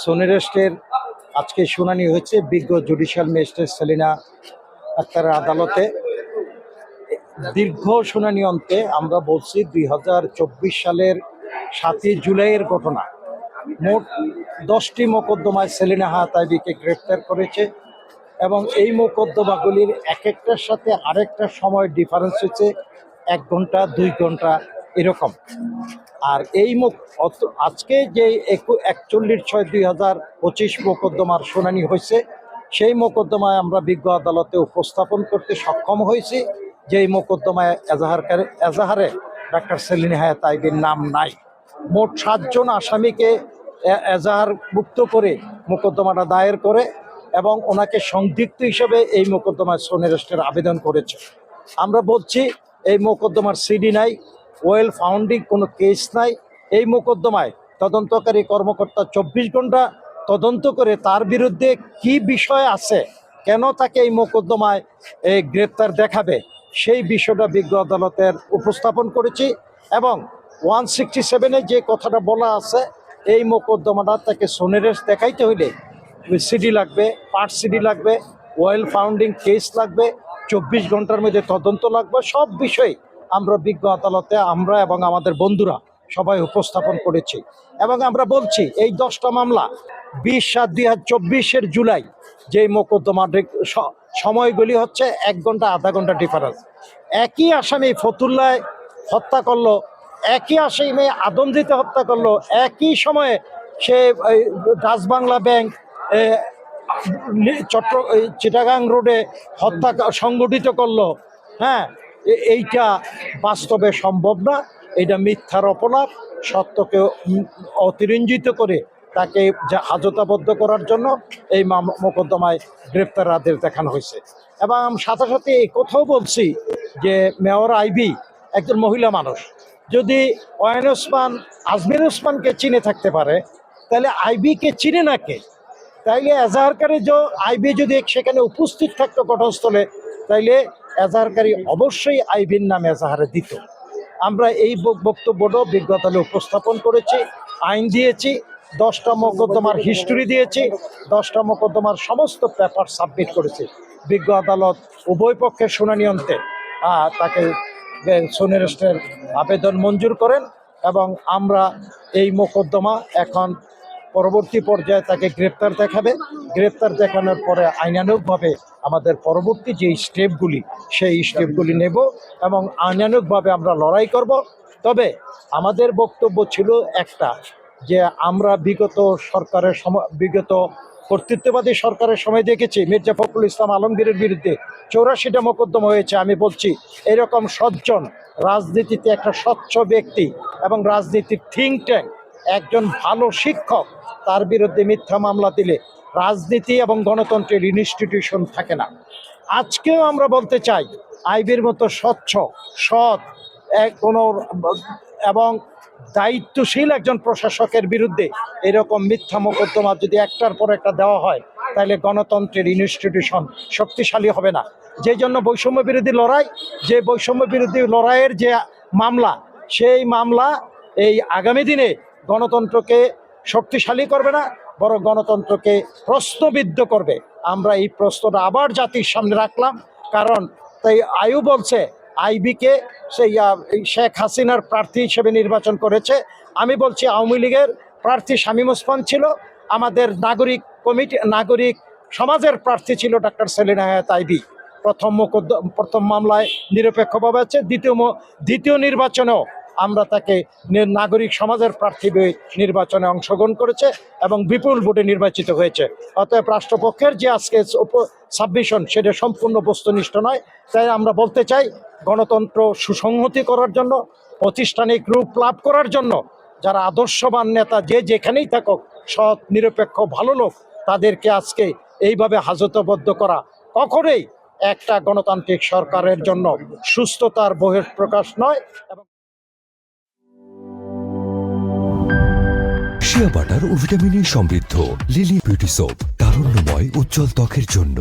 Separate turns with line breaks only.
সোনিরেস্টের আজকে শুনানি হয়েছে বিজ্ঞ জুডিশিয়াল ম্যাজিস্ট্রেট সেলিনা আক্তারের আদালতে। দীর্ঘ শুনানি অন্তে আমরা বলছি 2024 সালের 7ই জুলাইয়ের ঘটনা। মোট 10টি মোকদ্দমায় সেলিনা হায়াত আইবিকে গ্রেপ্তার করেছে এবং এই মোকদ্দমাগুলির এক একটার সাথে আরেকটার সময় ডিফারেন্স হচ্ছে 1 ঘন্টা 2 ঘন্টা এরকম। আর এই আজকে যে 41/6/2025 মোকদ্দমার শুনানি হয়েছে, সেই মোকদ্দমায় আমরা বিজ্ঞ আদালতে উপস্থাপন করতে সক্ষম হয়েছি যে এই মোকদ্দমায় এজাহারে ডাক্তার সেলিনা হায়াত আইবির নাম নাই। মোট 7 জন আসামিকে এজাহার মুক্ত করে মোকদ্দমাটা দায়ের করে এবং ওনাকে সংদিগ্ধ হিসেবে এই মোকদ্দমায় সোনিরেস্টের আবেদন করেছে। আমরা বলছি এই মোকদ্দমার সিডি নাই, ওয়েল ফাউন্ডিং কোনো কেস নাই। এই মোকদ্দমায় তদন্তকারী কর্মকর্তা 24 ঘন্টা তদন্ত করে তার বিরুদ্ধে কি বিষয় আছে, কেন তাকে এই মোকদ্দমায় গ্রেপ্তার দেখাবে, সেই বিষয়টা বিজ্ঞ আদালতের উপস্থাপন করেছি। এবং 167-এ যে কথাটা বলা আছে, এই মোকদ্দমাটা তাকে সোনিরেস্ট দেখাইতে হইলে সিডি লাগবে, পার্ট সিডি লাগবে, ওয়েল ফাউন্ডিং কেস লাগবে, 24 ঘন্টার মধ্যে তদন্ত লাগবে। সব বিষয় আমরা বিজ্ঞ আদালতে আমরা এবং আমাদের বন্ধুরা সবাই উপস্থাপন করেছি। এবং আমরা বলছি এই 10টা মামলা 20/7/2024 জুলাই যেই মোকদ্দমার সময়গুলি হচ্ছে 1 ঘন্টা আধা ঘন্টা ডিফারেন্স। একই আসামি ফতুল্লায় হত্যা করলো, একই আসামি আদমদিতে হত্যা করলো, একই সময়ে সে ডাচবাংলা ব্যাংক চিটাগাং রোডে হত্যা সংগঠিত করলো। হ্যাঁ, এইটা বাস্তবে সম্ভব না। এটা মিথ্যার অপলাপ, সত্যকে অতিরঞ্জিত করে তাকে হাজতাবদ্ধ করার জন্য এই মোকদ্দমায় গ্রেপ্তার আদেশ দেখানো হয়েছে। এবং সাথে সাথে এই কথাও বলছি যে মেয়র আইবি একজন মহিলা মানুষ, যদি ওয়াইন ওসমান আজমির ওসমানকে চিনে থাকতে পারে, তাহলে আইবিকে চিনে না কে? তাইলে এজাহারকারী আইবি যদি সেখানে উপস্থিত থাকতো ঘটনাস্থলে, তাইলে এজাহারকারী অবশ্যই আইবির নামে এজাহারে দিত। আমরা এই বক্তব্যটাও বিজ্ঞ আদালতে উপস্থাপন করেছি, আইন দিয়েছি, 10টা মোকদ্দমার হিস্টোরি দিয়েছি, 10টা মোকদ্দমার সমস্ত পেপার সাবমিট করেছি। বিজ্ঞ আদালত উভয় পক্ষের শুনানি অন্তে তাকে সোনিরেস্টের আবেদন মঞ্জুর করেন এবং আমরা এই মোকদ্দমা এখন পরবর্তী পর্যায়ে তাকে গ্রেপ্তার দেখাবে। গ্রেপ্তার দেখানোর পরে আইনানুগভাবে আমাদের পরবর্তী যে স্টেপগুলি, সেই স্টেপগুলি নেব এবং আইনানুগভাবে আমরা লড়াই করব। তবে আমাদের বক্তব্য ছিল একটা, যে আমরা বিগত কর্তৃত্ববাদী সরকারের সময় দেখেছি মির্জা ফখরুল ইসলাম আলমগীরের বিরুদ্ধে 84টা মোকদ্দমা হয়েছে। আমি বলছি এরকম সজ্জন, রাজনীতিতে একটা স্বচ্ছ ব্যক্তি এবং রাজনীতির থিঙ্ক ট্যাঙ্ক, একজন ভালো শিক্ষক, তার বিরুদ্ধে মিথ্যা মামলা দিলে রাজনীতি এবং গণতন্ত্রের ইনস্টিটিউশন থাকে না। আজকেও আমরা বলতে চাই, আইবির মতো স্বচ্ছ, সৎ এবং দায়িত্বশীল একজন প্রশাসকের বিরুদ্ধে এরকম মিথ্যা মোকদ্দমা যদি একটার পর একটা দেওয়া হয়, তাহলে গণতন্ত্রের ইনস্টিটিউশন শক্তিশালী হবে না। যে জন্য বৈষম্য বিরোধী লড়াই, যে বৈষম্য বিরোধী লড়াইয়ের যে মামলা, সেই মামলা এই আগামী দিনে গণতন্ত্রকে শক্তিশালী করবে না, বরং গণতন্ত্রকে প্রশ্নবিদ্ধ করবে। আমরা এই প্রশ্নটা আবার জাতির সামনে রাখলাম, কারণ তাই আয়ু বলছে আইবিকে সেই শেখ হাসিনার প্রার্থী হিসেবে নির্বাচন করেছে। আমি বলছি আওয়ামী লীগের প্রার্থী শামীম ওসমান ছিল, আমাদের নাগরিক সমাজের প্রার্থী ছিল ডাক্তার সেলিনা হায়াত আইবি। প্রথম মামলায় নিরপেক্ষভাবে আছে, দ্বিতীয় নির্বাচনেও আমরা তাকে নাগরিক সমাজের প্রার্থী নির্বাচনে অংশগ্রহণ করেছে এবং বিপুল ভোটে নির্বাচিত হয়েছে। অতএব রাষ্ট্রপক্ষের যে আজকে সাবমিশন, সেটা সম্পূর্ণ বস্তুনিষ্ঠ নয়। তাই আমরা বলতে চাই, গণতন্ত্র সুসংহতি করার জন্য, প্রাতিষ্ঠানিক রূপ লাভ করার জন্য যারা আদর্শবান নেতা, যে যেখানেই থাকুক, সৎ নিরপেক্ষ ভালো লোক, তাদেরকে আজকে এইভাবে হাজতবদ্ধ করা কখনোই একটা গণতান্ত্রিক সরকারের জন্য সুস্থতার বহিঃপ্রকাশ নয়।
শিয়া বাটার ও ভিটামিন সমৃদ্ধ লিলি বিউটি সোপ, তারুণ্যময় উজ্জ্বল ত্বকের জন্য।